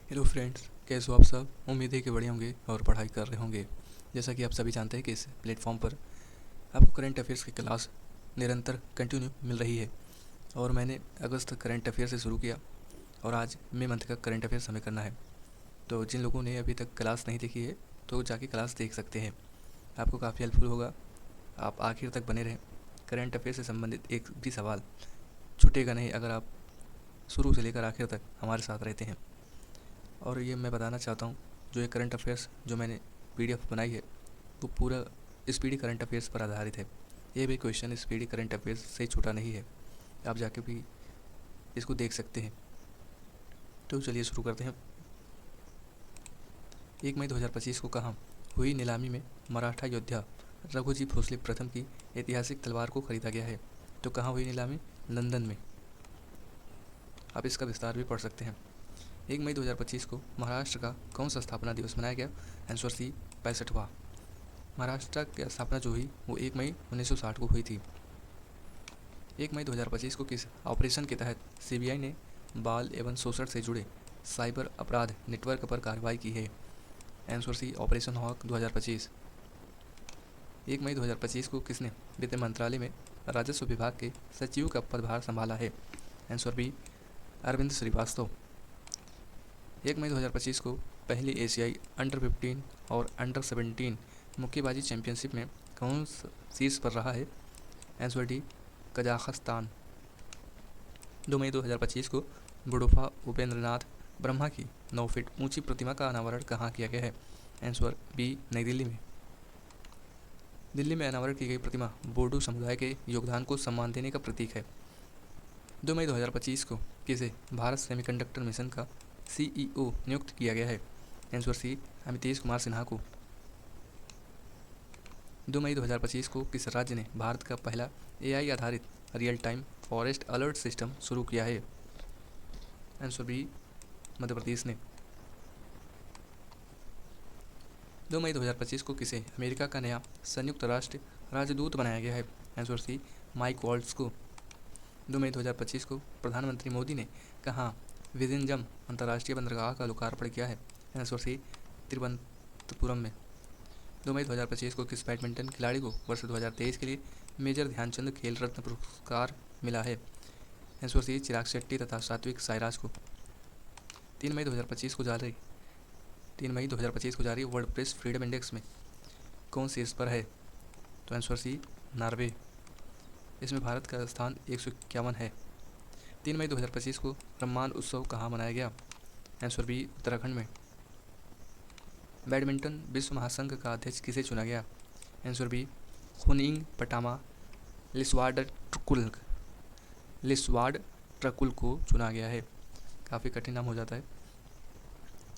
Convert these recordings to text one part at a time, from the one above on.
Hello friends, कैसे हो आप सब। उम्मीद है कि बढ़िया होंगे और पढ़ाई कर रहे होंगे। जैसा कि आप सभी जानते हैं कि इस प्लेटफॉर्म पर आपको करंट अफेयर्स की क्लास निरंतर कंटिन्यू मिल रही है। और मैंने अगस्त करंट अफेयर से शुरू किया और आज मई मंथ का करंट अफेयर्स हमें करना है। तो जिन लोगों ने अभी तक क्लास नहीं देखी है तो जाके क्लास देख सकते हैं, आपको काफ़ी हेल्पफुल होगा। आप आखिर तक बने रहें। करंट अफेयर से संबंधित एक भी सवाल छूटेगा नहीं अगर आप शुरू से लेकर आखिर तक हमारे साथ रहते हैं। और ये मैं बताना चाहता हूँ, जो ये करंट अफेयर्स जो मैंने पीडीएफ बनाई है वो पूरा स्पीडी करंट अफेयर्स पर आधारित है। ये भी क्वेश्चन स्पीडी करंट अफेयर्स से छूटा नहीं है, आप जाके भी इसको देख सकते हैं। तो चलिए शुरू करते हैं। 1 मई 2025 को कहाँ हुई नीलामी में मराठा योद्धा रघुजी भोसले प्रथम की ऐतिहासिक तलवार को खरीदा गया है? तो कहाँ हुई नीलामी? लंदन में। आप इसका विस्तार भी पढ़ सकते हैं। 1 मई 2025 को महाराष्ट्र का कौन सा स्थापना दिवस मनाया गया? Answer C, 65वां। महाराष्ट्र की स्थापना जो हुई वो 1 मई 1960 को हुई थी। 1 मई 2025 को किस ऑपरेशन के तहत सीबीआई ने बाल एवं शोषण से जुड़े साइबर अपराध नेटवर्क पर कार्रवाई की है? Answer C, operation hawk 2025। 1 मई 2025 को किसने वित्त मंत्रालय में राजस्व विभाग के सचिव का पदभार संभाला है? Answer B, Arvind Srivastava. 1 मई 2025 को पहली एशियाई अंडर 15 और अंडर 17 मुक्केबाजी चैंपियनशिप में कौन शीर्ष पर रहा है? Answer D, Kazakhstan. 2 मई 2025 को बुडोफा उपेंद्रनाथ ब्रह्मा की 9 फीट ऊंची प्रतिमा का अनावरण कहाँ किया गया है? आंसर बी, नई दिल्ली में। दिल्ली में अनावरण की गई प्रतिमा बोडो समुदाय के योगदान को सम्मान देने का प्रतीक है। 2 मई 2025 को किसे भारत सेमीकंडक्टर मिशन का सीईओ नियुक्त किया गया है? आंसर सी, अमितेश कुमार सिन्हा को। 2 मई 2025 को किस राज्य ने भारत का पहला एआई आधारित real time forest alert system शुरू किया है? आंसर बी, मध्य प्रदेश ने। 2 मई 2025 को किसे अमेरिका का नया संयुक्त राष्ट्र राजदूत बनाया गया है? आंसर सी, माइक वॉल्ट्स को। 2 मई 2025 को प्रधानमंत्री मोदी ने कहाँ विजिंजम अंतर्राष्ट्रीय बंदरगाह का लोकार्पण किया है? आंसर सी, तिरुवनंतपुरम में। 2 मई 2025 को किस बैडमिंटन खिलाड़ी को वर्ष 2023 के लिए मेजर ध्यानचंद खेल रत्न पुरस्कार मिला है? आंसर सी, चिराग शेट्टी तथा सात्विक साईराज को। 3 मई 2025 को जारी 3 मई 2025 को जारी वर्ल्ड प्रेस फ्रीडम इंडेक्स में कौन शीर्ष पर है? तो आंसर सी, नॉर्वे। इसमें भारत का स्थान 151 है। 3 मई 2025 को रम्मान उत्सव कहाँ मनाया गया? आंसर बी, उत्तराखंड में। बैडमिंटन विश्व महासंघ का अध्यक्ष किसे चुना गया? आंसर बी, खुनिंग पटामा लिस्वाड ट्रकुल को चुना गया है। काफ़ी कठिन नाम हो जाता है।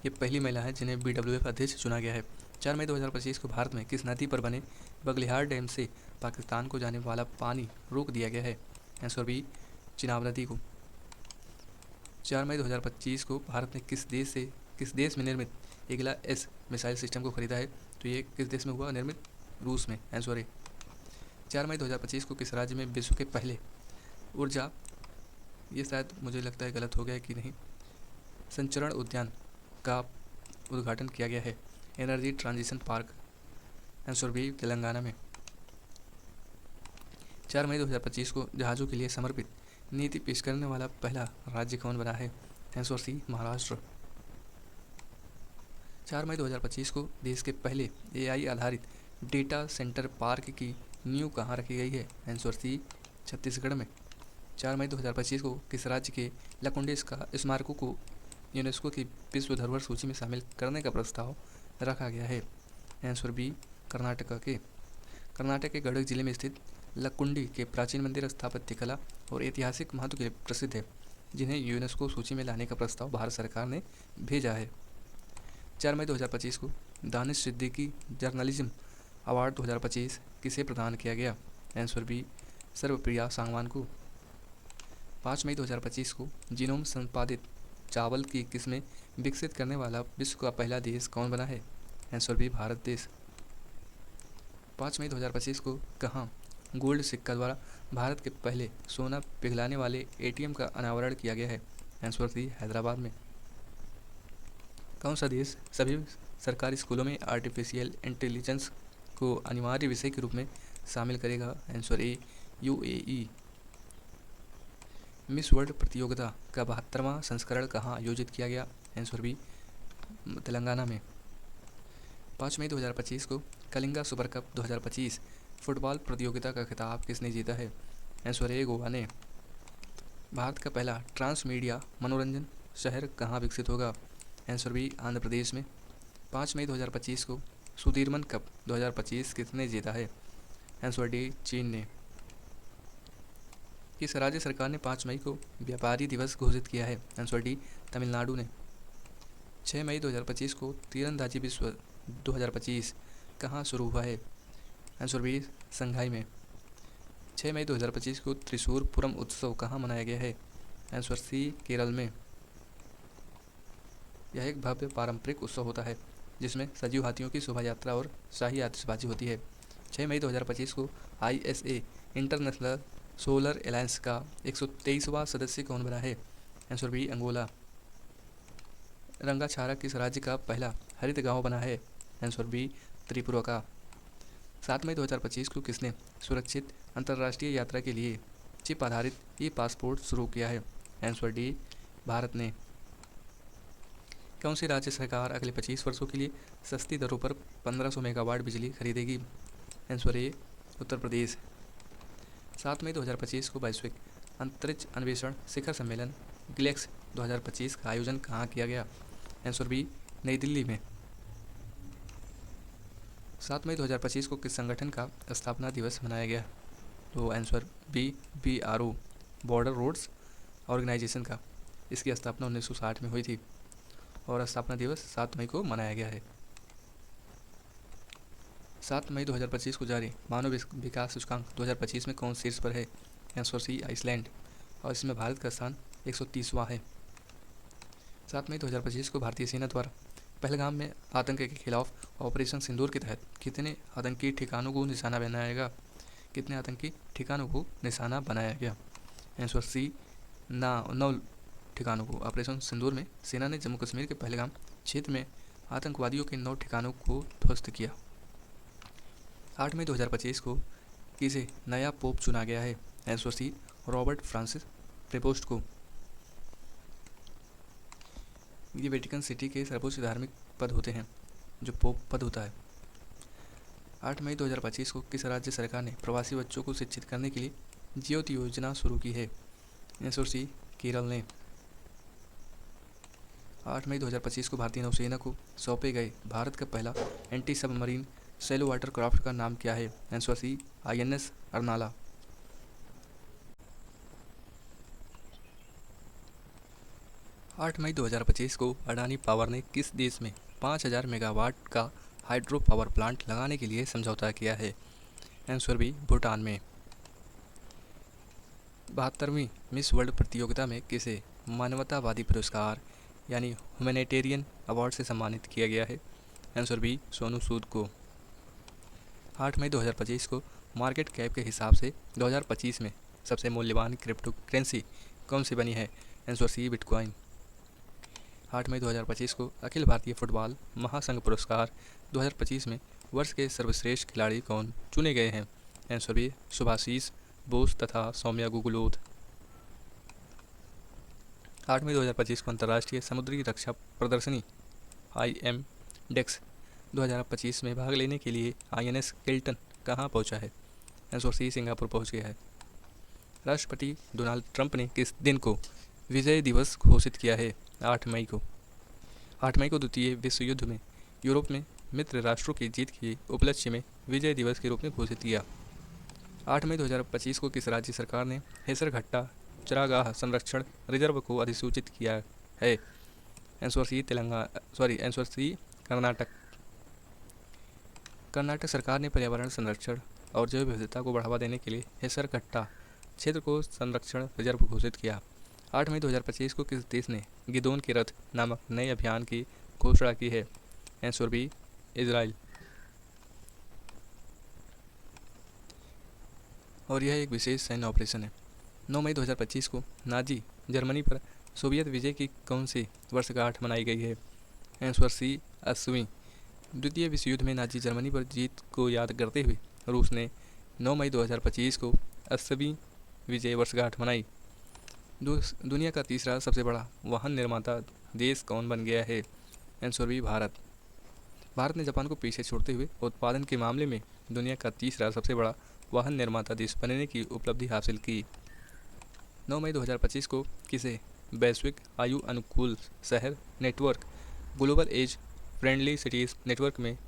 ये पहली महिला है जिन्हें BWF अध्यक्ष चुना गया है। 4 मई 2025 को भारत में किस नदी पर बने बगलिहार डैम से पाकिस्तान को जाने वाला पानी रोक दिया गया है? आंसर बी, चिनाब नदी को। 4 मई 2025 को भारत ने किस देश में निर्मित इगला एस मिसाइल सिस्टम को खरीदा है? तो ये किस देश में हुआ निर्मित? रूस में। Answer A. 4 मई 2025 को किस राज्य में विश्व के पहले ऊर्जा, ये शायद मुझे लगता है गलत हो गया कि नहीं, संचरण उद्यान का उद्घाटन किया गया है? Energy transition park. Answer B, Telangana में। 4 मई 2025 को जहाज़ों के लिए समर्पित नीति पेश करने वाला पहला राज्य कौन बना है? आंसर सी, महाराष्ट्र। 4 मई 2025 को देश के पहले एआई आधारित डेटा सेंटर पार्क की नींव कहाँ रखी गई है? आंसर सी, छत्तीसगढ़ में। 4 मई 2025 को किस राज्य के लकुंडी स्मारकों को यूनेस्को की विश्व धरोहर सूची में शामिल करने का प्रस्ताव रखा गया है? आंसर बी, कर्नाटक के गडग जिले में स्थित लकुंडी के प्राचीन मंदिर स्थापत्य कला और ऐतिहासिक महत्व के लिए प्रसिद्ध है, जिन्हें यूनेस्को सूची में लाने का प्रस्ताव भारत सरकार ने भेजा है। 4 मई 2025 को दानिश सिद्दीकी जर्नलिज्म अवार्ड 2025 किसे प्रदान किया गया? आंसर बी, सर्वप्रिया सांगवान को। 5 मई 2025 को जीनोम संपादित चावल की किस्में विकसित करने वाला विश्व का पहला देश कौन बना है? आंसर बी, भारत देश। 5 मई 2025 को कहाँ गोल्ड सिक्का द्वारा भारत के पहले सोना पिघलाने वाले एटीएम का अनावरण किया गया है? आंसर सी, हैदराबाद में। कौन सा देश सभी सरकारी स्कूलों में आर्टिफिशियल इंटेलिजेंस को अनिवार्य विषय के रूप में शामिल करेगा? Answer A UAE. Miss world प्रतियोगिता का 72वां संस्करण कहाँ आयोजित किया गया? आंसर बी तेलंगाना में। 5 मई 2025 को कलिंगा सुपर कप 2025 फुटबॉल प्रतियोगिता का खिताब किसने जीता है? आंसर ए गोवा ने। भारत का पहला ट्रांस मीडिया मनोरंजन शहर कहाँ विकसित होगा? आंसर बी आंध्र प्रदेश में। 5 मई 2025 को सुदीरमन कप 2025 किसने जीता है? आंसर डी चीन ने। किस राज्य सरकार ने 5 मई को व्यापारी दिवस घोषित किया है? आंसर डी तमिलनाडु ने। 6 मई 2025 को तीरंदाजी विश्व 2025 कहाँ शुरू हुआ है? आंसर बी संघाई में। 6 मई 2025 को त्रिशूर पुरम उत्सव कहाँ मनाया गया है? आंसर सी केरल में। यह एक भव्य पारंपरिक उत्सव होता है जिसमें सजीव हाथियों की शोभा यात्रा और शाही आतिशबाजी होती है। 6 मई 2025 को ISA इंटरनेशनल सोलर एलायंस का 123वां सदस्य कौन बना है? Answer B Angola. रंगाछारा किस राज्य का पहला हरित गांव बना है? आंसर बी त्रिपुरा का। 7 मई 2025 को किसने सुरक्षित अंतर्राष्ट्रीय यात्रा के लिए चिप आधारित ई पासपोर्ट शुरू किया है? आंसर डी भारत ने। कौन सी राज्य सरकार अगले 25 वर्षों के लिए सस्ती दरों पर 1500 मेगावाट बिजली खरीदेगी? Answer A Uttar Pradesh. 7 मई 2025 को वैश्विक अंतरिक्ष अन्वेषण शिखर सम्मेलन ग्लेक्स 2025 का आयोजन कहाँ किया गया? आंसर बी नई दिल्ली में। 7 मई 2025 को किस संगठन का स्थापना दिवस मनाया गया? तो answer B BRO border roads organisation का। इसकी स्थापना 1960 में हुई थी और स्थापना दिवस 7 मई को मनाया गया है। 7 मई 2025 को जारी मानव विकास सूचकांक 2025 में कौन शीर्ष पर है? आंसर सी आइसलैंड और इसमें भारत का स्थान 130वां है। 7 मई 2025 को भारतीय सेना द्वारा पहलगाम में आतंक के खिलाफ ऑपरेशन सिंदूर के तहत कितने आतंकी ठिकानों को निशाना बनाया गया? कितने आतंकी ठिकानों को निशाना बनाया गया? आंसर सी 9 ठिकानों को। ऑपरेशन सिंदूर में सेना ने जम्मू कश्मीर के पहलगाम क्षेत्र में आतंकवादियों के 9 ठिकानों को ध्वस्त किया। 8 मई 2025 को किसे नया पोप चुना गया है? आंसर सी रॉबर्ट फ्रांसिस प्रेपोस्ट को। ये वेटिकन सिटी के सर्वोच्च धार्मिक पद होते हैं जो पोप पद होता है। 8 मई 2025 को किस राज्य सरकार ने प्रवासी बच्चों को शिक्षित करने के लिए ज्योति योजना शुरू की है? आंसर सी केरल ने। 8 मई 2025 को भारतीय नौसेना को सौंपे गए भारत का पहला anti submarine shallow water craft का नाम क्या है? आंसर सी INS अर्नाला। 8 मई 2025 को अडानी पावर ने किस देश में 5000 मेगावाट का हाइड्रो पावर प्लांट लगाने के लिए समझौता किया है? आंसर बी भूटान में। 72वीं मिस वर्ल्ड प्रतियोगिता में किसे मानवतावादी पुरस्कार यानी ह्यूमैनिटेरियन अवार्ड से सम्मानित किया गया है? आंसर बी सोनू सूद को। 8 मई 2025 को मार्केट कैप के हिसाब से 2025 में सबसे मूल्यवान क्रिप्टो करेंसी कौन सी बनी है? आंसर सी बिटकॉइन। 8 मई 2025 को अखिल भारतीय फुटबॉल महासंघ पुरस्कार 2025 में वर्ष के सर्वश्रेष्ठ खिलाड़ी कौन चुने गए हैं? आंसर बी सुभाशीष बोस तथा सौम्या गुगलोथ। 8 मई 2025 को अंतर्राष्ट्रीय समुद्री रक्षा प्रदर्शनी IMDEX 2025 में भाग लेने के लिए INS किल्टन कहाँ पहुँचा है? आंसर सी सिंगापुर पहुँच गया है। राष्ट्रपति डोनाल्ड ट्रंप ने किस दिन को विजय दिवस घोषित किया है? 8 मई को। 8 मई को द्वितीय विश्व युद्ध में यूरोप में मित्र राष्ट्रों की जीत के उपलक्ष्य में विजय दिवस के रूप में घोषित किया। 8 मई 2025 को किस राज्य सरकार ने हेसरघट्टा चरागाह संरक्षण रिजर्व को अधिसूचित किया है? आंसर सी कर्नाटक। कर्नाटक सरकार ने पर्यावरण संरक्षण और जैव विविधता को बढ़ावा देने के लिए हेसरघट्टा क्षेत्र को संरक्षण रिजर्व घोषित किया। 8 मई 2025 को किस देश ने गिदोन के रथ नामक नए अभियान की घोषणा की है? Answer B Israel. और यह एक विशेष सैन्य ऑपरेशन है। 9 मई 2025 को नाजी जर्मनी पर सोवियत विजय की कौन सी वर्षगांठ मनाई गई है? आंसर सी 80वीं। द्वितीय विश्व युद्ध में नाजी जर्मनी पर जीत को याद करते हुए रूस ने 9 मई 2025 को 80वीं विजय वर्षगांठ मनाई। दुनिया का तीसरा सबसे बड़ा वाहन निर्माता देश कौन बन गया है? Answer B Bharat. भारत ने जापान को पीछे छोड़ते हुए उत्पादन के मामले में दुनिया का तीसरा सबसे बड़ा वाहन निर्माता देश बनने की उपलब्धि हासिल की। 9 मई 2025 को किसे वैश्विक आयु अनुकूल शहर network global age friendly cities network में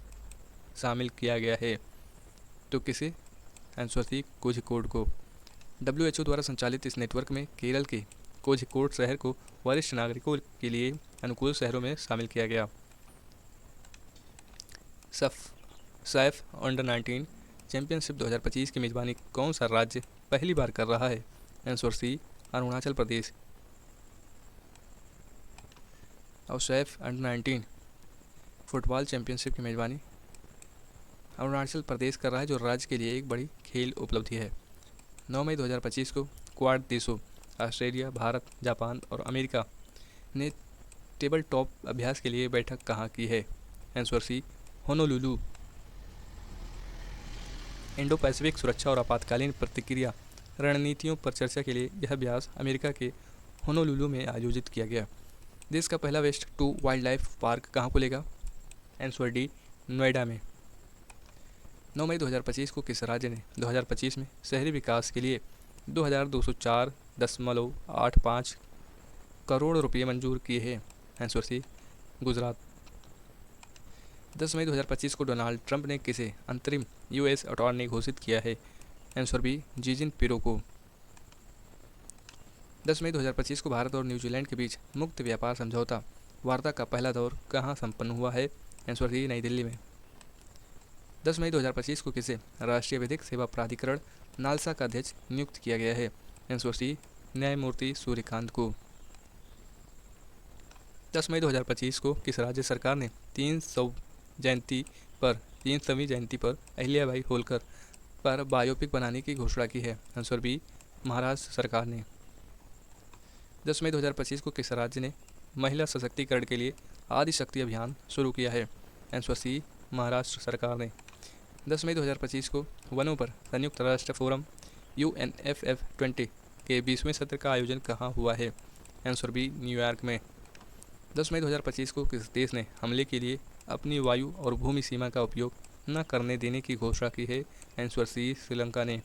शामिल किया गया है? तो किसे? आंसर सी कोझिकोड को। WHO द्वारा संचालित इस नेटवर्क में केरल के कोझिकोड शहर को वरिष्ठ नागरिकों के लिए अनुकूल शहरों में शामिल किया गया। सैफ अंडर 19 चैंपियनशिप 2025 की मेजबानी कौन सा राज्य पहली बार कर रहा है? आंसर सी अरुणाचल प्रदेश। और सैफ अंडर 19 फुटबॉल चैंपियनशिप की मेजबानी अरुणाचल प्रदेश कर रहा है, जो राज्य के लिए एक बड़ी खेल उपलब्धि है। 9 मई 2025 को क्वाड देशों ऑस्ट्रेलिया, भारत, जापान और अमेरिका ने टेबल टॉप अभ्यास के लिए बैठक कहाँ की है? Answer C Honolulu. Indo Pacific सुरक्षा और आपातकालीन प्रतिक्रिया रणनीतियों पर चर्चा के लिए यह अभ्यास अमेरिका के होनोलुलु में आयोजित किया गया। देश का पहला वेस्ट 2 वाइल्ड लाइफ पार्क कहाँ खुलेगा? आंसर डी नोएडा में। 9 मई 2025 को किस राज्य ने 2025 में शहरी विकास के लिए 2204.85 करोड़ रुपये मंजूर किए हैं? Answer C Gujarat. 10 मई 2025 को डोनाल्ड ट्रंप ने किसे अंतरिम यूएस अटॉर्नी घोषित किया है? आंसर बी जी जिनपिंग को। 10 मई 2025 को भारत और न्यूजीलैंड के बीच मुक्त व्यापार समझौता वार्ता का पहला दौर कहाँ संपन्न हुआ है? आंसर सी नई दिल्ली में। 10 मई 2025 को किसे राष्ट्रीय विधिक सेवा प्राधिकरण नालसा का अध्यक्ष नियुक्त किया गया है? आंसर सी न्यायमूर्ति सूर्यकांत को। 10 मई 2025 को किस राज्य सरकार ने 300वीं जयंती पर अहिल्याबाई होलकर पर बायोपिक बनाने की घोषणा की है? आंसर बी महाराष्ट्र सरकार ने। 10 मई 2025 को किस राज्य ने महिला सशक्तिकरण के लिए आदिशक्ति अभियान शुरू किया है? आंसर सी महाराष्ट्र सरकार ने। 10 मई 2025 को वनों पर संयुक्त राष्ट्र फोरम UNFF20 के 20वें सत्र का आयोजन कहाँ हुआ है? आंसर बी न्यूयॉर्क में। 10 मई 2025 को किस देश ने हमले के लिए अपनी वायु और भूमि सीमा का उपयोग न करने देने की घोषणा की है? आंसर सी श्रीलंका ने।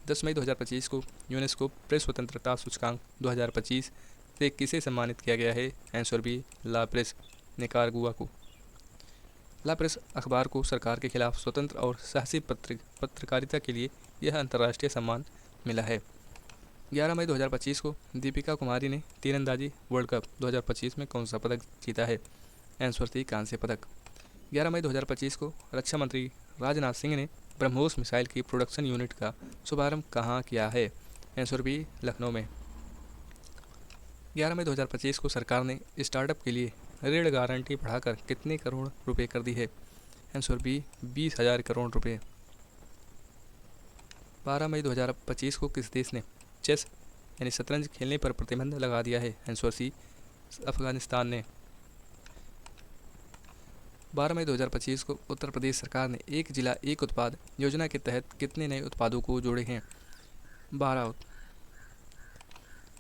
10 मई 2025 को यूनेस्को प्रेस स्वतंत्रता सूचकांक 2025 से किसे सम्मानित किया गया है? आंसर बी ला प्रेस निकारागुआ को। ला प्रेस अखबार को सरकार के खिलाफ स्वतंत्र और साहसी पत्रकारिता के लिए यह अंतर्राष्ट्रीय सम्मान मिला है। 11 मई 2025 को दीपिका कुमारी ने तीरंदाजी वर्ल्ड कप 2025 में कौन सा पदक जीता है? आंसर सी कांस्य पदक। 11 मई 2025 को रक्षा मंत्री राजनाथ सिंह ने ब्रह्मोस मिसाइल की प्रोडक्शन यूनिट का शुभारंभ कहाँ किया है? आंसर बी लखनऊ में। 11 मई 2025 को सरकार ने स्टार्टअप के लिए ऋण गारंटी बढ़ाकर कितने करोड़ रुपए कर दी है? आंसर बी 20,000 करोड़ रुपए। 12 मई 2025 को किस देश ने चेस यानी शतरंज खेलने पर प्रतिबंध लगा दिया है? आंसर सी अफगानिस्तान ने। 12 मई 2025 को उत्तर प्रदेश सरकार ने एक जिला एक उत्पाद योजना के तहत कितने नए उत्पादों को जोड़े हैं?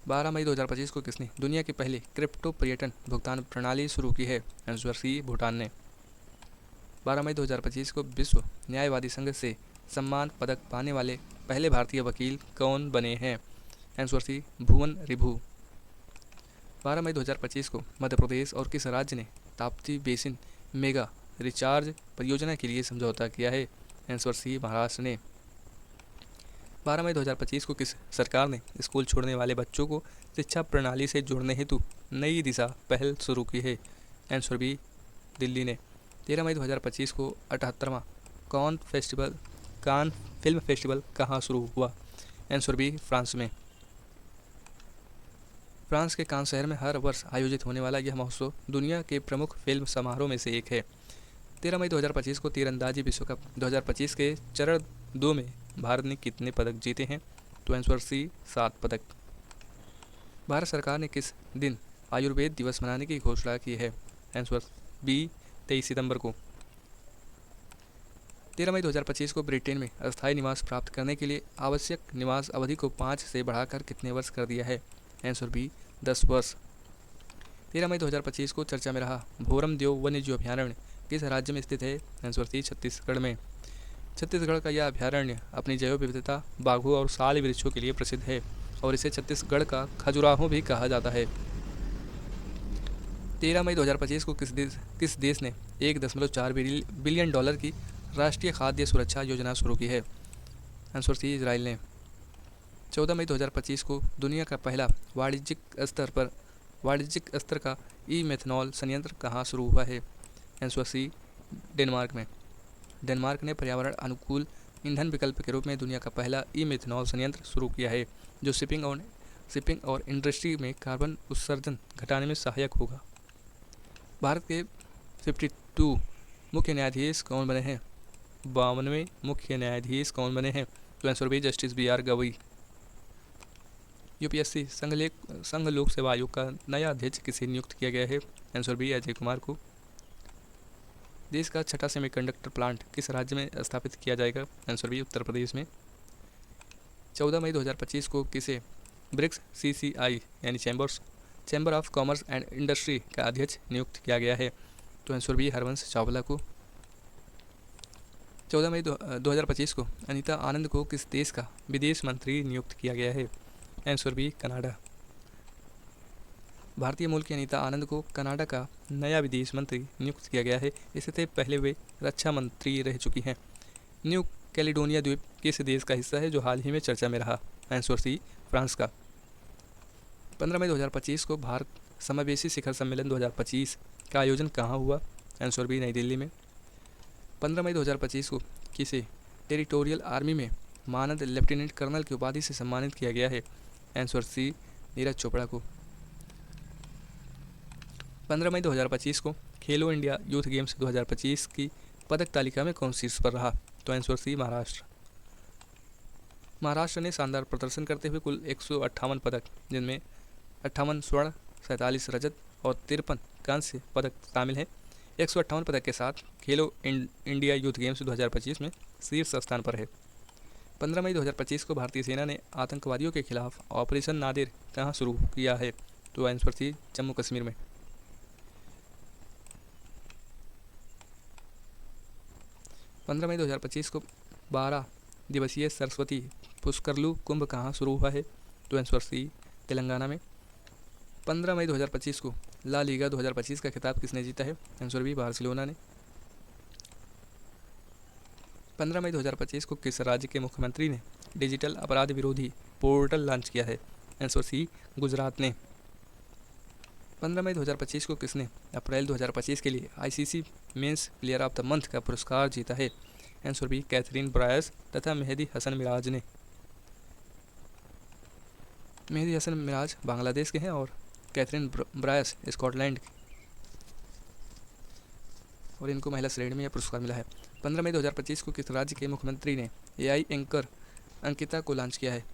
12 मई 2025 को किसने दुनिया की पहली क्रिप्टो पर्यटन भुगतान प्रणाली शुरू की है? आंसर सी भूटान ने। 12 मई 2025 को विश्व न्यायवादी संघ से सम्मान पदक पाने वाले पहले भारतीय वकील कौन बने हैं? आंसर सी भुवन रिभु। 12 मई 2025 को मध्य प्रदेश और किस राज्य ने ताप्ती बेसिन मेगा रिचार्ज परियोजना के लिए समझौता किया है? आंसर सी महाराष्ट्र ने। 12 मई 2025 को किस सरकार ने स्कूल छोड़ने वाले बच्चों को शिक्षा प्रणाली से जोड़ने हेतु नई दिशा पहल शुरू की है? आंसर बी दिल्ली ने। 13 मई 2025 को 78वां कान फिल्म फेस्टिवल कहाँ शुरू हुआ? आंसर बी फ्रांस में। फ्रांस के कान शहर में हर वर्ष आयोजित होने वाला यह महोत्सव दुनिया के प्रमुख फिल्म समारोह में से एक है। 13 मई 2025 को तीरंदाजी विश्व कप 2025 के चरण 2 में भारत ने कितने पदक जीते हैं? तो आंसर सी 7 पदक। भारत सरकार ने किस दिन आयुर्वेद दिवस मनाने की घोषणा की है? आंसर बी 23 सितंबर को। 13 मई 2025 को ब्रिटेन में अस्थायी निवास प्राप्त करने के लिए आवश्यक निवास अवधि को 5 से बढ़ाकर कितने वर्ष कर दिया है? आंसर बी 10 वर्ष। 13 मई 2025 को चर्चा में रहा भोरम देव वन्यजीव अभयारण्य किस राज्य में स्थित है? आंसर सी छत्तीसगढ़ में। छत्तीसगढ़ का यह अभयारण्य अपनी जैव विविधता, बाघों और साल वृक्षों के लिए प्रसिद्ध है और इसे छत्तीसगढ़ का खजुराहो भी कहा जाता है। 13 मई 2025 को किस देश ने 1.4 बिलियन डॉलर की राष्ट्रीय खाद्य सुरक्षा योजना शुरू की है? आंसर सी इजराइल ने। 14 मई 2025 को दुनिया का पहला वाणिज्यिक स्तर का ई मेथनॉल संयंत्र कहाँ शुरू हुआ है? आंसर सी डेनमार्क में। डेनमार्क ने पर्यावरण अनुकूल ईंधन विकल्प के रूप में दुनिया का पहला ई मेथनॉल संयंत्र शुरू किया है जो शिपिंग और इंडस्ट्री में कार्बन उत्सर्जन घटाने में सहायक होगा। भारत के 52 मुख्य न्यायाधीश कौन बने हैं? 52वें मुख्य न्यायाधीश कौन बने हैं? तो answer B justice BR Gavai. UPSC संघ लोक सेवा आयोग का नया अध्यक्ष किसे नियुक्त किया गया है? आंसर बी अजय कुमार को। देश का छठा सेमीकंडक्टर प्लांट किस राज्य में स्थापित किया जाएगा? आंसर बी उत्तर प्रदेश में। 14 मई 2025 को किसे ब्रिक्स CCI यानी chamber of commerce and industry का अध्यक्ष नियुक्त किया गया है? तो आंसर बी हरवंश चावला को। 14 मई 2025 को अनीता आनंद को किस देश का विदेश मंत्री नियुक्त किया गया है? Answer B Canada. भारतीय मूल की अनीता आनंद को कनाडा का नया विदेश मंत्री नियुक्त किया गया है। इससे पहले वे रक्षा मंत्री रह चुकी हैं। न्यू कैलिडोनिया द्वीप किस देश का हिस्सा है जो हाल ही में चर्चा में रहा? आंसर सी फ्रांस का। 15 मई 2025 को भारत समावेशी शिखर सम्मेलन 2025 का आयोजन कहाँ हुआ? आंसर बी नई दिल्ली में। 15 मई 2025 को किसे टेरिटोरियल आर्मी में मानद लेफ्टिनेंट कर्नल की उपाधि से सम्मानित किया गया है? आंसर सी नीरज चोपड़ा को। 15 मई 2025 को खेलो इंडिया यूथ गेम्स 2025 की पदक तालिका में कौन शीर्ष पर रहा? तो आंसर सी महाराष्ट्र। महाराष्ट्र ने शानदार प्रदर्शन करते हुए कुल 158 पदक, जिनमें 58 स्वर्ण, 47 रजत और 53 कांस्य पदक शामिल हैं। 158 पदक के साथ खेलो इंडिया यूथ गेम्स 2025 में शीर्ष स्थान पर है। 15 मई 2025 को भारतीय सेना ने आतंकवादियों के खिलाफ ऑपरेशन नादिर कहाँ शुरू किया है? तो आंसर थी जम्मू कश्मीर में। 15 मई 2025 को 12 दिवसीय सरस्वती पुष्करलू कुंभ कहाँ शुरू हुआ है? तो आंसर सी तेलंगाना में। 15 मई 2025 को ला लीगा 2025 का खिताब किसने जीता है? आंसर बी बार्सिलोना ने। 15 मई 2025 को किस राज्य के मुख्यमंत्री ने डिजिटल अपराध विरोधी पोर्टल लॉन्च किया है? आंसर सी गुजरात ने। 15 मई 2025 को किसने अप्रैल 2025 के लिए ICC men's player of the month का पुरस्कार जीता है? आंसर बी कैथरीन ब्रायस तथा मेहदी हसन मिराज ने। मेहदी हसन मिराज बांग्लादेश के हैं और कैथरीन ब्रायस स्कॉटलैंड की, और इनको महिला श्रेणी में यह पुरस्कार मिला है। 15 मई 2025 को किस राज्य के मुख्यमंत्री ने AI एंकर अंकिता को लॉन्च किया है?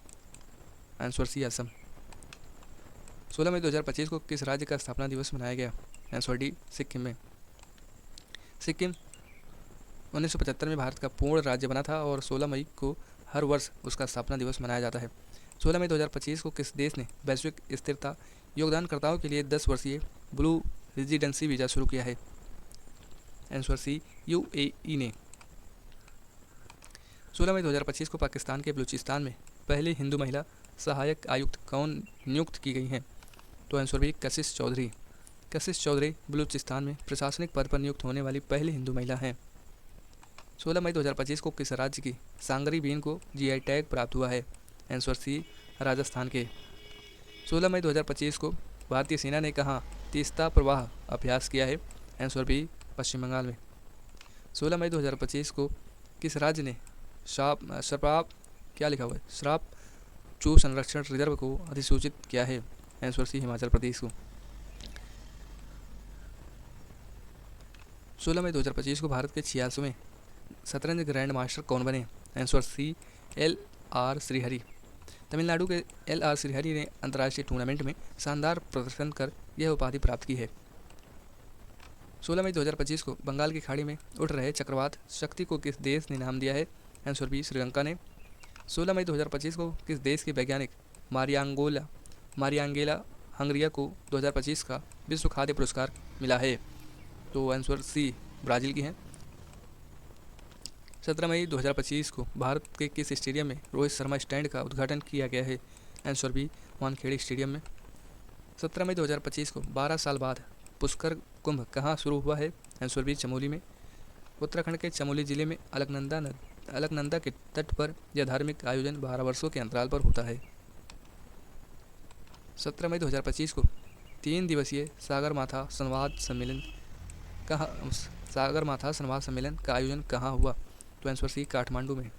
आंसर सी असम। 16 मई 2025 को किस राज्य का स्थापना दिवस मनाया गया? आंसर डी सिक्किम में। सिक्किम 1975 में भारत का पूर्ण राज्य बना था और 16 मई को हर वर्ष उसका स्थापना दिवस मनाया जाता है। 16 मई 2025 को किस देश ने वैश्विक स्थिरता योगदानकर्ताओं के लिए 10 वर्षीय ब्लू रेजिडेंसी वीज़ा शुरू किया है? आंसर सी UAE ने। 16 मई 2025 को पाकिस्तान के बलूचिस्तान में पहली हिंदू महिला सहायक आयुक्त कौन नियुक्त की गई हैं? तो आंसर बी कशिश चौधरी। कशिश चौधरी बलूचिस्तान में प्रशासनिक पद पर नियुक्त होने वाली पहली हिंदू महिला हैं। 16 मई 2025 को किस राज्य की सांगरी बीन को GI टैग प्राप्त हुआ है? आंसर सी राजस्थान के। 16 मई 2025 को भारतीय सेना ने कहाँ तीस्ता प्रवाह अभ्यास किया है? आंसर बी पश्चिम बंगाल में। 16 मई 2025 को किस राज्य ने श्राप चू संरक्षण रिजर्व को अधिसूचित किया है? आंसर सी हिमाचल प्रदेश को। 16 मई 2025 को भारत के 86वें शतरंज ग्रैंड मास्टर कौन बने? Answer C LR Srihari. Tamil Nadu के LR श्रीहरि ने अंतर्राष्ट्रीय टूर्नामेंट में शानदार प्रदर्शन कर यह उपाधि प्राप्त की है। 16 मई 2025 को बंगाल की खाड़ी में उठ रहे चक्रवात शक्ति को किस देश ने नाम दिया है? आंसर बी श्रीलंका ने। 16 मई 2025 को किस देश के वैज्ञानिक मारियांगेला हंगरिया को 2025 का विश्व खाद्य पुरस्कार मिला है? तो आंसर सी ब्राज़ील की है। 17 मई 2025 को भारत के किस स्टेडियम में रोहित शर्मा स्टैंड का उद्घाटन किया गया है? आंसर बी वानखेड़े स्टेडियम में। 17 मई 2025 को 12 साल बाद पुष्कर कुंभ कहाँ शुरू हुआ है? आंसर बी चमोली में। उत्तराखंड के चमोली जिले में अलकनंदा के तट पर यह धार्मिक आयोजन 12 वर्षों के अंतराल पर होता है। 17 मई 2025 को 3 दिवसीय सागरमाथा संवाद सम्मेलन का आयोजन कहाँ हुआ? तो आंसर सी काठमांडू में।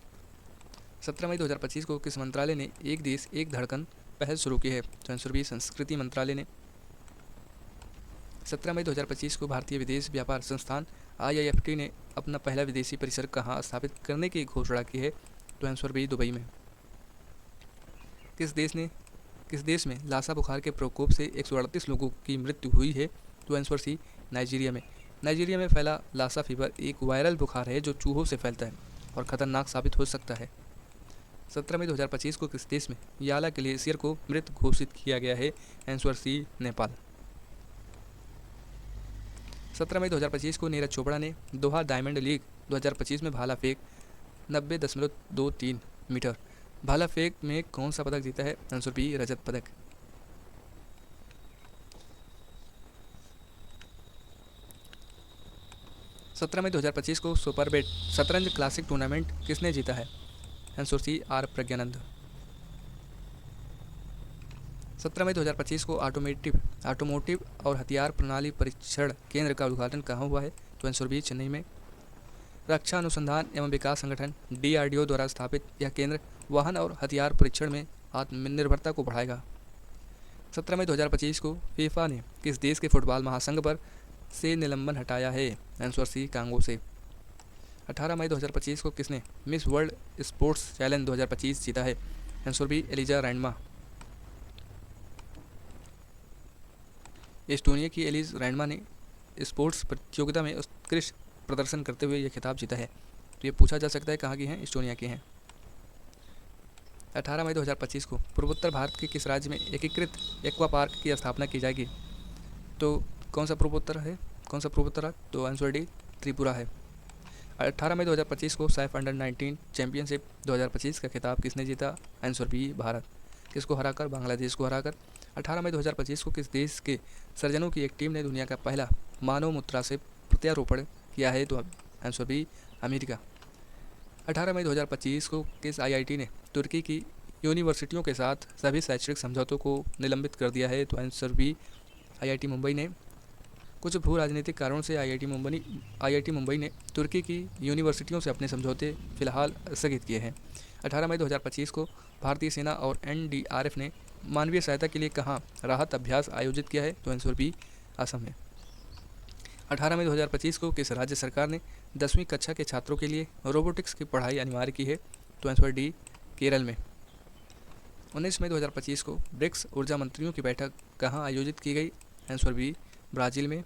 17 मई 2025 को किस मंत्रालय ने एक देश एक धड़कन पहल शुरू की है? तो आंसर बी संस्कृति मंत्रालय ने। 17 मई 2025 को भारतीय विदेश व्यापार संस्थान IIFT ने अपना पहला विदेशी परिसर कहाँ स्थापित करने की घोषणा की है? तो आंसर बी दुबई में। किस देश में लासा बुखार के प्रकोप से 138 लोगों की मृत्यु हुई है? तो आंसर सी नाइजीरिया में। नाइजीरिया में फैला लासा फीवर एक वायरल बुखार है जो चूहों से फैलता है और खतरनाक साबित हो सकता है। 17 मई 2025 को किस देश में याला ग्लेशियर को मृत घोषित किया गया है? आंसर सी नेपाल। 17 मई 2025 को नीरज चोपड़ा ने दोहा डायमंड लीग 2025 में भाला फेंक 90.23 मीटर भाला फेंक में कौन सा पदक जीता है? आंसर बी रजत पदक। 17 मई 2025 को सुपरबेट शतरंज क्लासिक टूर्नामेंट किसने जीता है? Answer C R Praggnanandhaa. 17 मई 2025 को ऑटोमोटिव और हथियार प्रणाली परीक्षण केंद्र का उद्घाटन कहाँ हुआ है? तो आंसर बी चेन्नई में। रक्षा अनुसंधान एवं विकास संगठन DRDO द्वारा स्थापित यह केंद्र वाहन और हथियार परीक्षण में आत्मनिर्भरता को बढ़ाएगा। 17 मई 2025 को फीफा ने किस देश के फुटबॉल महासंघ पर से निलंबन हटाया है? आंसर सी कांगो से। 18 मई 2025 को किसने मिस वर्ल्ड स्पोर्ट्स चैलेंज 2025 जीता है? Answer B Eliza Randma. Estonia की एलिज रैंडमा ने स्पोर्ट्स प्रतियोगिता में उत्कृष्ट प्रदर्शन करते हुए यह खिताब जीता है। तो ये पूछा जा सकता है कहाँ की हैं? एस्टोनिया की हैं। 18 मई 2025 को पूर्वोत्तर भारत के किस राज्य में एकीकृत एक्वा पार्क की स्थापना की जाएगी? तो कौन सा पूर्वोत्तर राज्य? तो आंसर डी त्रिपुरा है। 18 मई 2025 को सैफ अंडर-19 चैंपियनशिप 2025 का खिताब किसने जीता? Answer B Bharat. किसको हराकर? बांग्लादेश को हराकर। 18 मई 2025 को किस देश के सर्जनों की एक टीम ने दुनिया का पहला मानव मूत्रा से प्रत्यारोपण किया है? तो आंसर बी अमेरिका। 18 मई 2025 को किस IIT ने तुर्की की यूनिवर्सिटियों के साथ सभी शैक्षणिक समझौतों को निलंबित कर दिया है? तो आंसर बी IIT मुंबई ने। कुछ भू राजनीतिक कारणों से IIT मुंबई ने तुर्की की यूनिवर्सिटियों से अपने समझौते फिलहाल स्थगित किए हैं। 18 मई 2025 को भारतीय सेना और NDRF ने मानवीय सहायता के लिए कहाँ राहत अभ्यास आयोजित किया है? तो आंसर बी असम में। 18 मई 2025 को किस राज्य सरकार ने 10वीं कक्षा के छात्रों के लिए रोबोटिक्स की पढ़ाई अनिवार्य की है? तो आंसर डी केरल में। 19 मई 2025 को ब्रिक्स ऊर्जा मंत्रियों की बैठक कहाँ आयोजित की गई? आंसर बी ब्राज़ील में।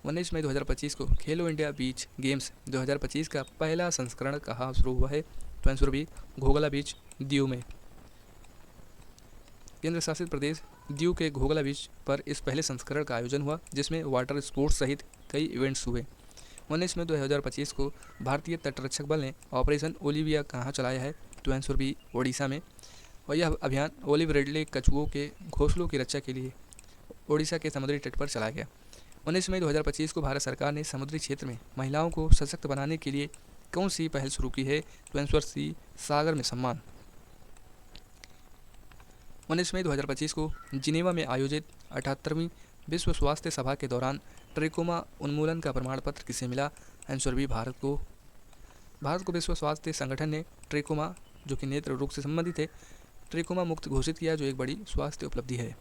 19 मई 2025 को खेलो इंडिया बीच गेम्स 2025 का पहला संस्करण कहाँ शुरू हुआ है? तो आंसर बी घोगला बीच दीव में। केंद्र शासित प्रदेश दीव के घोगला बीच पर इस पहले संस्करण का आयोजन हुआ जिसमें वाटर स्पोर्ट्स सहित कई इवेंट्स हुए। 19 मई 2025 को भारतीय तटरक्षक बल ने ऑपरेशन ओलिविया कहाँ चलाया है? तो आंसर बी ओडिशा में। और यह अभियान ओलिव रिडले कछुओं के घोंसलों की रक्षा के लिए ओडिशा के समुद्री तट पर चलाया गया। 19 मई 2025 को भारत सरकार ने समुद्री क्षेत्र में महिलाओं को सशक्त बनाने के लिए कौन सी पहल शुरू की है? तो आंसर सी सागर में सम्मान। 19 मई 2025 को जिनेवा में आयोजित 78वीं विश्व स्वास्थ्य सभा के दौरान ट्रिकोमा उन्मूलन का प्रमाण पत्र किसे मिला? आंसर बी भारत को विश्व स्वास्थ्य संगठन ने ट्रिकोमा जो कि नेत्र रोग से संबंधित है ट्रिकोमा मुक्त घोषित किया जो एक बड़ी स्वास्थ्य उपलब्धि है।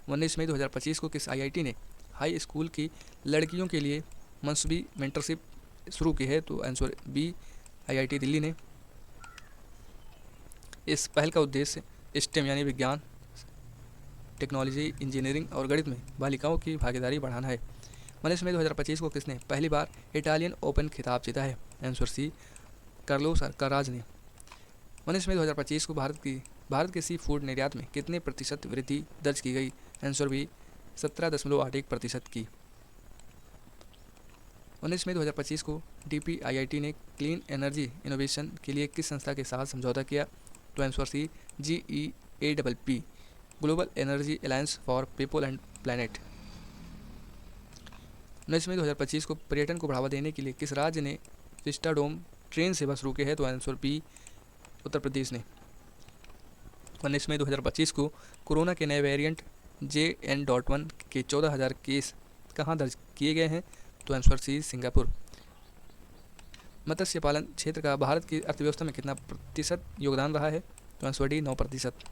19 मई 2025 को किस IIT ने हाई स्कूल की लड़कियों के लिए मनसूबी मेंटरशिप शुरू की है? तो आंसर बी IIT दिल्ली ने। इस पहल का उद्देश्य स्टेम यानी विज्ञान, टेक्नोलॉजी, इंजीनियरिंग और गणित में बालिकाओं की भागीदारी बढ़ाना है। 19 मई 2025 को किसने पहली बार इटालियन ओपन खिताब जीता है? आंसर सी कार्लोस अल्काराज ने। 19 मई 2025 को भारत के सी फूड निर्यात में कितने प्रतिशत वृद्धि दर्ज की गई? आंसर बी 17.81% की। 19 मई 2025 को DPIIT ने क्लीन एनर्जी इनोवेशन के लिए किस संस्था के साथ समझौता किया? तो answer C GEAPP global energy alliance for people and planet. 19 मई 2025 को पर्यटन को बढ़ावा देने के लिए किस राज्य ने विस्टाडोम ट्रेन सेवा शुरू की है? तो आंसर बी उत्तर प्रदेश ने। 19 मई 2025 को कोरोना के नए वेरिएंट JN.1 के 14,000 केस कहाँ दर्ज किए गए हैं? तो आंसर सी सिंगापुर। मत्स्य पालन क्षेत्र का भारत की अर्थव्यवस्था में कितना प्रतिशत योगदान रहा है? तो आंसर डी 9%।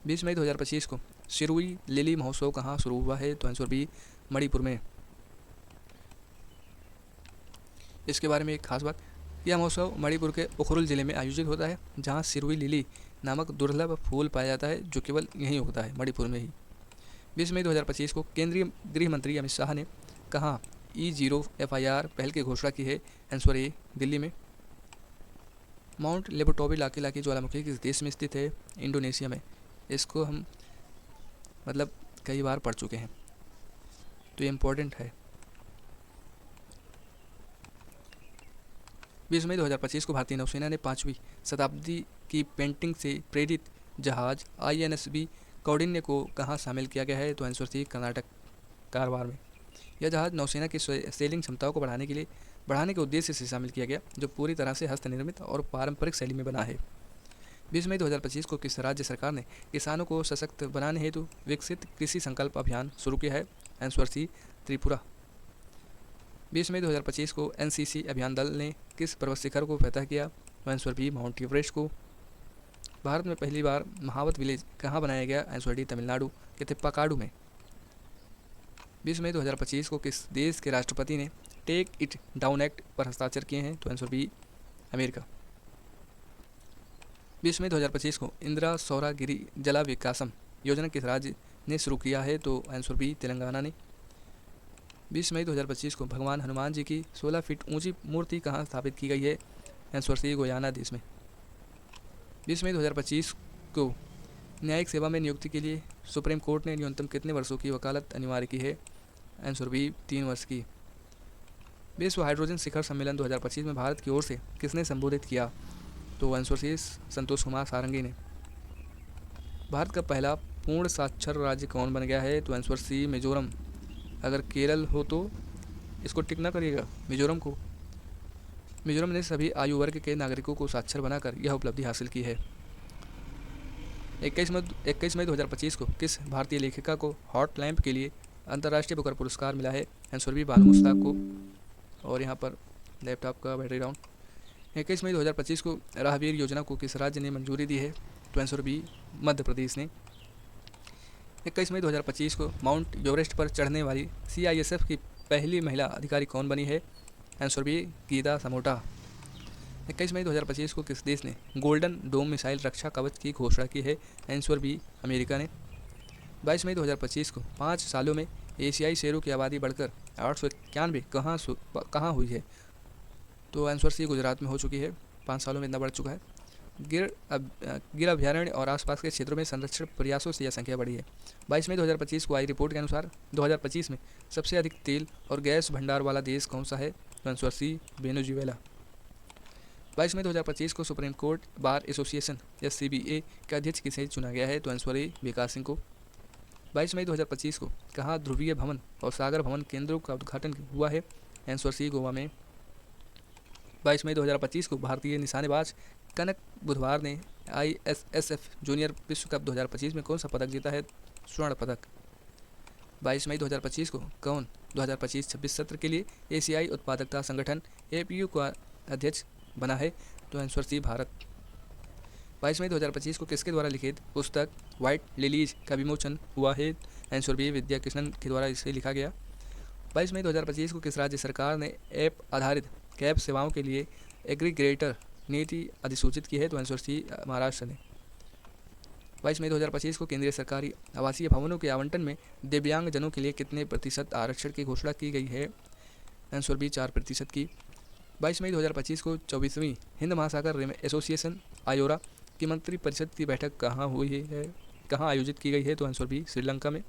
20 मई 2025 को सिरुई लिली महोत्सव कहाँ शुरू हुआ है? तो आंसर बी मणिपुर में। इसके बारे में एक खास बात, यह महोत्सव मणिपुर के उखरुल जिले में आयोजित होता है, जहाँ सिरुई लिली नामक दुर्लभ फूल पाया जाता है, जो केवल यहीं होता है, मणिपुर में ही। 20 मई 2025 को केंद्रीय गृह मंत्री अमित शाह ने कहाँ E0 FIR पहल की घोषणा की है? आंसर ए दिल्ली में। माउंट लेबोटोबी लाकी ज्वालामुखी किस देश में स्थित है? इंडोनेशिया में। इसको हम कई बार पढ़ चुके हैं, तो ये इम्पोर्टेंट है। 20 मई 2025 को भारतीय नौसेना ने 5वीं शताब्दी की पेंटिंग से प्रेरित जहाज INSB कौंडिन्य को कहाँ शामिल किया गया है? तो आंसर सी कर्नाटक कारवार में। यह जहाज नौसेना की सेलिंग क्षमताओं को बढ़ाने के उद्देश्य से शामिल किया गया, जो पूरी तरह से हस्तनिर्मित और पारंपरिक शैली में बना है। 20 मई 2025 को किस राज्य सरकार ने किसानों को सशक्त बनाने हेतु विकसित कृषि संकल्प अभियान शुरू किया है? आंसर सी त्रिपुरा। 20 मई 2025 को NCC अभियान दल ने किस पर्वत शिखर को फतह किया? आंसर बी माउंट एवरेस्ट को। भारत में पहली बार महावत विलेज कहाँ बनाया गया? आंसर डी तमिलनाडु के तिप्पाकाडू में। 20 मई 2025 को किस देश के राष्ट्रपति ने टेक इट डाउन एक्ट पर हस्ताक्षर किए हैं? तो आंसर बी अमेरिका। 20 मई 2025 को इंदिरा सौरागिरी जला विकासम योजना किस राज्य ने शुरू किया है? तो आंसर बी तेलंगाना ने। 20 मई 2025 को भगवान हनुमान जी की 16 फीट ऊंची मूर्ति कहाँ स्थापित की गई है? आंसर सी गुयाना देश में। 20 मई 2025 को न्यायिक सेवा में नियुक्ति के लिए सुप्रीम कोर्ट ने न्यूनतम कितने वर्षों की वकालत अनिवार्य की है? आंसर बी 3 वर्ष की। विश्व हाइड्रोजन शिखर सम्मेलन 2025 में भारत की ओर से किसने संबोधित किया? तो आंसर सी संतोष कुमार सारंगी ने। भारत का पहला पूर्ण साक्षर राज्य कौन बन गया है? तो आंसर सी मिजोरम। अगर केरल हो तो इसको टिक ना करिएगा, मिजोरम को। मिजोरम ने सभी आयु वर्ग के नागरिकों को साक्षर बनाकर यह उपलब्धि हासिल की है। 21 मई 2025 को किस भारतीय लेखिका को हॉट लैंप के लिए अंतर्राष्ट्रीय बुकर पुरस्कार मिला है? आंसर बी बानू मुश्ताक को। और यहाँ पर लैपटॉप का बैटरी डाउन। 21 मई 2025 को राहवीर योजना को किस राज्य ने मंजूरी दी है? तो आंसर बी मध्य प्रदेश ने। 21 मई 2025 को माउंट एवरेस्ट पर चढ़ने वाली CISF की पहली महिला अधिकारी कौन बनी है? Answer B Geeta Samota. 21 मई 2025 को किस देश ने गोल्डन डोम मिसाइल रक्षा कवच की घोषणा की है? आंसर बी अमेरिका ने। 22 मई 2025 को 5 सालों में एशियाई शेरों की आबादी बढ़कर 891 कहाँ हुई है? तो आंसर सी गुजरात में हो चुकी है। 5 सालों में इतना बढ़ चुका है। गिर अभ्यारण्य और आसपास के क्षेत्रों में संरक्षण प्रयासों से यह संख्या बढ़ी है। 22 मई 2025 को आई रिपोर्ट के अनुसार 2025 में सबसे अधिक तेल और गैस भंडार वाला देश कौन सा है? तो आंसर सी वेनेजुएला। 22 मई 2025 को सुप्रीम कोर्ट बार एसोसिएशन या CBA के अध्यक्ष किसे चुना गया है? तो आंसर ए विकास सिंह को। 22 मई 2025 को कहाँ ध्रुवीय भवन और सागर भवन केंद्रों का उद्घाटन हुआ है? आंसर सी गोवा में। 22 मई 2025 को भारतीय निशानेबाज कनक बुधवार ने ISSF जूनियर विश्व कप 2025 में कौन सा पदक जीता है? स्वर्ण पदक। 22 मई 2025 को कौन 2025-26 सत्र के लिए एशियाई उत्पादकता संगठन APU का अध्यक्ष बना है? तो आंसर सी भारत। 22 मई 2025 को किसके द्वारा लिखित पुस्तक व्हाइट लिलीज का विमोचन हुआ है? आंसर बी विद्या कृष्णन के द्वारा इसे लिखा गया। 22 मई 2025 को किस राज्य सरकार ने ऐप आधारित कैब सेवाओं के लिए एग्रीगेटर नीति अधिसूचित की है? तो आंसर सी महाराष्ट्र ने। 22 मई 2025 को केंद्रीय सरकारी आवासीय भवनों के आवंटन में दिव्यांगजनों के लिए कितने प्रतिशत आरक्षण की घोषणा की गई है? आंसर बी 4% की। 22 मई 2025 को 24वीं हिंद महासागर एसोसिएशन आयोरा की मंत्रिपरिषद की बैठक कहाँ हुई है, कहाँ आयोजित की गई है? तो आंसर बी श्रीलंका में।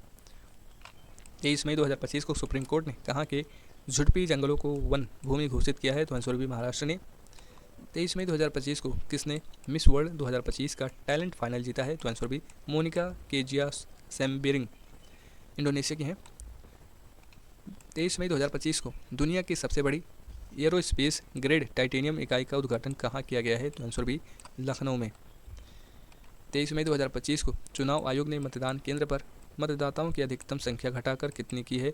23 मई 2025 को सुप्रीम कोर्ट ने कहाँ के झुडपी जंगलों को वन भूमि घोषित किया है? तो आंसर बी महाराष्ट्र ने। 23 मई 2025 को किसने मिस वर्ल्ड 2025 का टैलेंट फाइनल जीता है? तो answer B Monika Kezia Sembiring Indonesia की हैं। 23 मई 2025 को दुनिया की सबसे बड़ी एरोस्पेस ग्रेड टाइटेनियम इकाई का उद्घाटन कहाँ किया गया है? तो आंसर बी लखनऊ में। 23 मई 2025 को चुनाव आयोग ने मतदान केंद्र पर मतदाताओं की अधिकतम संख्या घटाकर कितनी की है?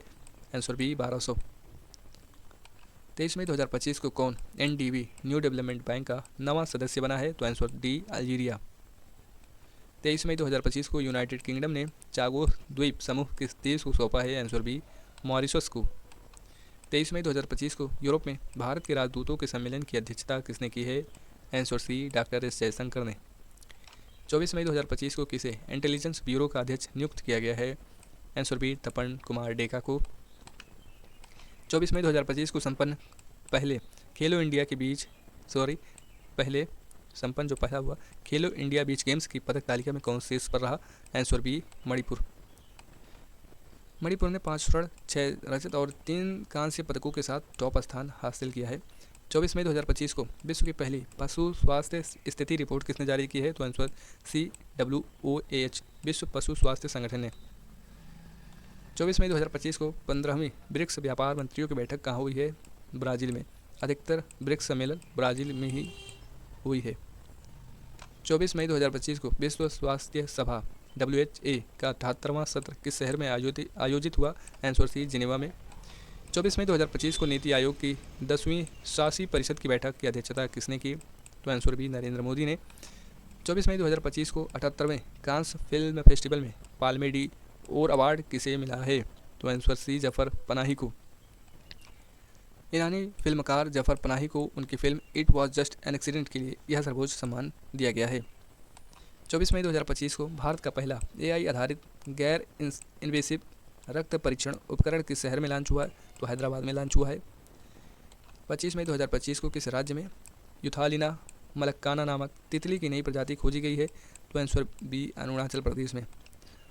Answer B 1200। 23 मई 2025 को कौन एनडीबी न्यू डेवलपमेंट बैंक का नवा सदस्य बना है? तो आंसर डी अल्जीरिया। 23 मई 2025 को यूनाइटेड किंगडम ने चागोस द्वीप समूह किस देश को सौंपा है? आंसर बी मॉरिशस को। 23 मई 2025 को यूरोप में भारत के राजदूतों के सम्मेलन की अध्यक्षता किसने की है? Answer C doctor S Jaishankar ने। 24 मई 2025 को किसे इंटेलिजेंस ब्यूरो का अध्यक्ष नियुक्त किया गया है? आंसर बी तपन कुमार डेका को। 24 मई 2025 को संपन्न पहले खेलो इंडिया बीच गेम्स की पदक तालिका में कौन शीर्ष पर रहा? Answer B Manipur. मणिपुर ने 5 स्वर्ण 6 रजत और 3 कांस्य पदकों के साथ टॉप स्थान हासिल किया है। 24 मई 2025 को विश्व की पहली पशु स्वास्थ्य स्थिति रिपोर्ट किसने जारी की है? तो आंसर CWOAH विश्व पशु स्वास्थ्य संगठन ने। 24 मई 2025 को 15वीं ब्रिक्स व्यापार मंत्रियों की बैठक कहाँ हुई है? ब्राज़ील में। अधिकतर ब्रिक्स सम्मेलन ब्राज़ील में ही हुई है। 24 मई 2025 को विश्व स्वास्थ्य सभा WHA का 78वां सत्र किस शहर में आयोजित हुआ? आंसर सी जिनेवा में। 24 मई 2025 को नीति आयोग की 10वीं शासी परिषद की बैठक की अध्यक्षता किसने की? तो आंसर बी नरेंद्र मोदी ने। 24 मई 2025 को 78वें कांस फिल्म फेस्टिवल में पाल्मे डी और अवार्ड किसे मिला है? तो आंसर सी जफर पनाही को। ईरानी फिल्मकार जफर पनाही को उनकी film it was just an accident के लिए यह सर्वोच्च सम्मान दिया गया है। 24 मई 2025 को भारत का पहला AI आधारित गैर इन्वेसिव रक्त परीक्षण उपकरण किस शहर में लॉन्च हुआ है? तो हैदराबाद में लॉन्च हुआ है। 25 मई 2025 को किस राज्य में यूथालिना मलक्काना नामक तितली की नई प्रजाति खोजी गई है? तो आंसर बी अरुणाचल प्रदेश में।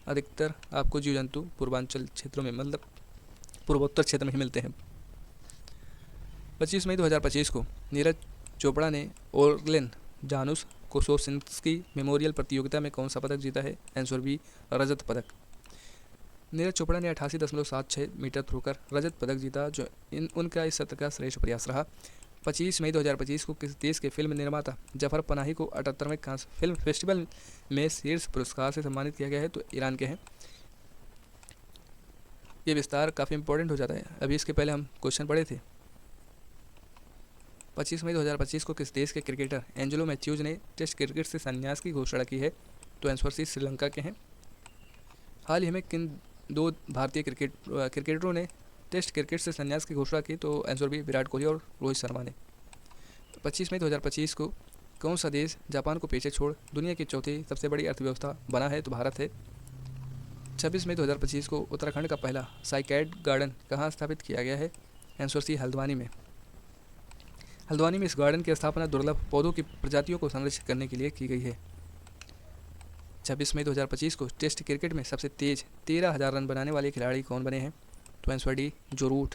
अधिकतर आपको जीव जंतु पूर्वांचल क्षेत्रों में मतलब पूर्वोत्तर क्षेत्र में ही मिलते हैं। 25 मई 2025 को नीरज चोपड़ा ने ओर्गेन जानुस कोसोसिन्स्की मेमोरियल प्रतियोगिता में कौन सा पदक जीता है? आंसर बी रजत पदक। नीरज चोपड़ा ने 88.76 मीटर थ्रो कर रजत पदक जीता, जो उनका इस सत्र का श्रेष्ठ प्रयास रहा। 25 मई 2025 को किस देश के फिल्म निर्माता जफर पनाही को 78वें कांस फिल्म फेस्टिवल में शीर्ष पुरस्कार से सम्मानित किया गया है? तो ईरान के हैं। ये विस्तार काफ़ी इंपॉर्टेंट हो जाता है, अभी इसके पहले हम क्वेश्चन पढ़े थे। 25 मई 2025 को किस देश के क्रिकेटर एंजेलो मैथ्यूज ने टेस्ट क्रिकेट से संन्यास की घोषणा की है? तो आंसर सी श्रीलंका के हैं। हाल ही में किन 2 भारतीय क्रिकेटरों ने टेस्ट क्रिकेट से संन्यास की घोषणा की? तो आंसर भी विराट कोहली और रोहित शर्मा ने। 25 मई 2025 को कौन सा देश जापान को पीछे छोड़ दुनिया की चौथी सबसे बड़ी अर्थव्यवस्था बना है? तो भारत है। 26 मई 2025 को उत्तराखंड का पहला साइकैड गार्डन कहाँ स्थापित किया गया है? आंसर सी हल्द्वानी में। हल्द्वानी में इस गार्डन की स्थापना दुर्लभ पौधों की प्रजातियों को संरक्षित करने के लिए की गई है। 26 मई 2025 को टेस्ट क्रिकेट में सबसे तेज 13,000 रन बनाने वाले खिलाड़ी कौन बने हैं? तो आंसर डी जो रूट।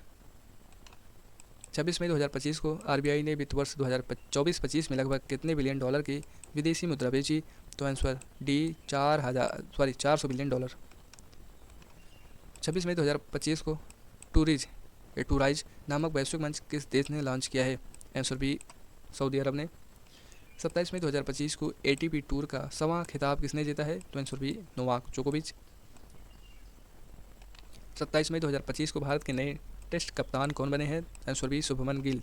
26 मई 2025 को RBI ने वित्त वर्ष 2024-25 में लगभग कितने बिलियन डॉलर की विदेशी मुद्रा बेची? तो आंसर डी 400 बिलियन डॉलर। 26 मई 2025 को टूराइज नामक वैश्विक मंच किस देश ने लॉन्च किया है? आंसर बी सऊदी अरब ने। 27 मई 2025 को ATP टूर का 1वां खिताब किसने जीता है? तो आंसर बी नोवाक जोकोविच। 27 मई 2025 को भारत के नए टेस्ट कप्तान कौन बने हैं? Answer B Shubman Gill.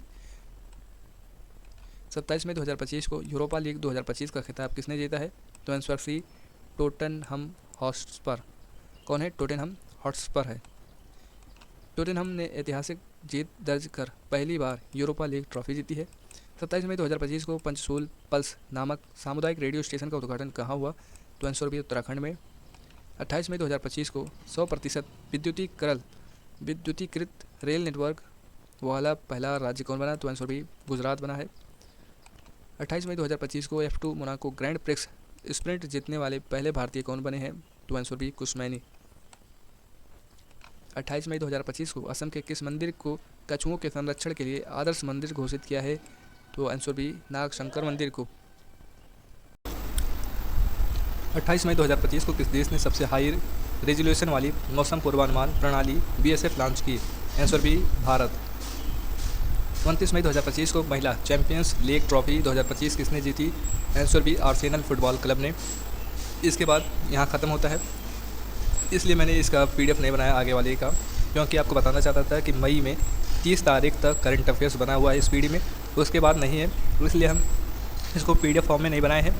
27 मई 2025 को यूरोपा लीग 2025 का खिताब किसने जीता है? तो आंसर सी टोटनहम हॉटस्पर। कौन है? टोटनहम हॉटस्पर है। टोटनहम ने ऐतिहासिक जीत दर्ज कर पहली बार यूरोपा लीग ट्रॉफी जीती है। 27 मई 2025 को पंचसूल पल्स नामक सामुदायिक रेडियो स्टेशन का उद्घाटन कहाँ हुआ? तो आंसर बी उत्तराखंड में। 28 मई 2025 को 100% विद्युतीकृत रेल नेटवर्क वाला पहला राज्य कौन बना? तो आंसर बी गुजरात बना है। 28 मई 2025 को F2 Monaco grand prix sprint जीतने वाले पहले भारतीय कौन बने हैं? तो आंसर बी कुशमैनी। 28 मई 2025 को असम के किस मंदिर को कछुओं के संरक्षण के लिए आदर्श मंदिर घोषित किया है? तो आंसर बी नागशंकर मंदिर को। 28 मई 2025 को किस देश ने सबसे हाई रेजोल्यूशन वाली मौसम पूर्वानुमान प्रणाली BSF लॉन्च की? Answer B Bharat. 29 मई 2025 को महिला चैंपियंस लीग ट्रॉफी 2025 किसने जीती? Answer B Arsenal football club ने। इसके बाद यहाँ ख़त्म होता है, इसलिए मैंने इसका PDF नहीं बनाया आगे वाले का, क्योंकि आपको बताना चाहता था कि मई में 30 तारीख तक करंट अफेयर्स बना हुआ है इस PD में, उसके बाद नहीं है, इसलिए हम इसको PDF फॉर्म में नहीं बनाए हैं।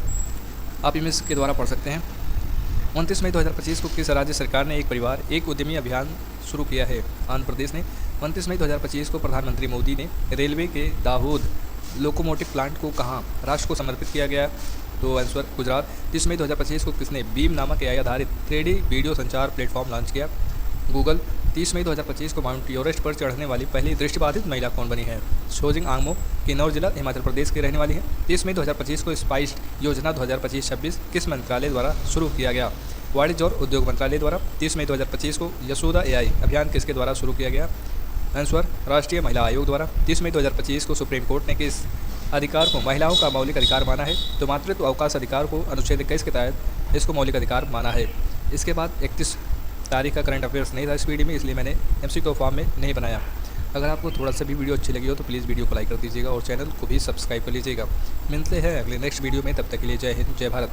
आप इमेज के द्वारा पढ़ सकते हैं। 29 मई 2025 को किस राज्य सरकार ने एक परिवार एक उद्यमी अभियान शुरू किया है? आंध्र प्रदेश ने। 29 मई 2025 को प्रधानमंत्री मोदी ने रेलवे के दाहोद लोकोमोटिव प्लांट को कहाँ राष्ट्र को समर्पित किया गया? तो आंसर गुजरात। 30 मई 2025 को किसने बीम नामक AI आधारित 3D वीडियो संचार प्लेटफॉर्म लॉन्च किया? गूगल। 30 मई 2025 को माउंट एवरेस्ट पर चढ़ने वाली पहली दृष्टिबाधित महिला कौन बनी है? शोजिंग आंगमो, किन्नौर जिला, हिमाचल प्रदेश की रहने वाली है। 30 मई 2025 को स्पाइस योजना 2025-26 किस मंत्रालय द्वारा शुरू किया गया? वाणिज्य और उद्योग मंत्रालय द्वारा। 30 मई 2025 को यशोदा AI अभियान किसके द्वारा शुरू किया गया? आंसर राष्ट्रीय महिला आयोग द्वारा। 30 मई 2025 को सुप्रीम कोर्ट ने किस अधिकार को महिलाओं का मौलिक अधिकार माना है? तो मातृत्व अवकाश अधिकार को अनुच्छेद 21 के तहत इसको मौलिक अधिकार माना है। इसके बाद 31 तारीख का करंट अफेयर्स नहीं था इस वीडियो में, इसलिए मैंने MCQ फॉर्म में नहीं बनाया। अगर आपको थोड़ा सा भी वीडियो अच्छी लगी हो तो प्लीज़ वीडियो को लाइक कर दीजिएगा और चैनल को भी सब्सक्राइब कर लीजिएगा। मिलते हैं अगले नेक्स्ट वीडियो में, तब तक के लिए जय हिंद, जय भारत।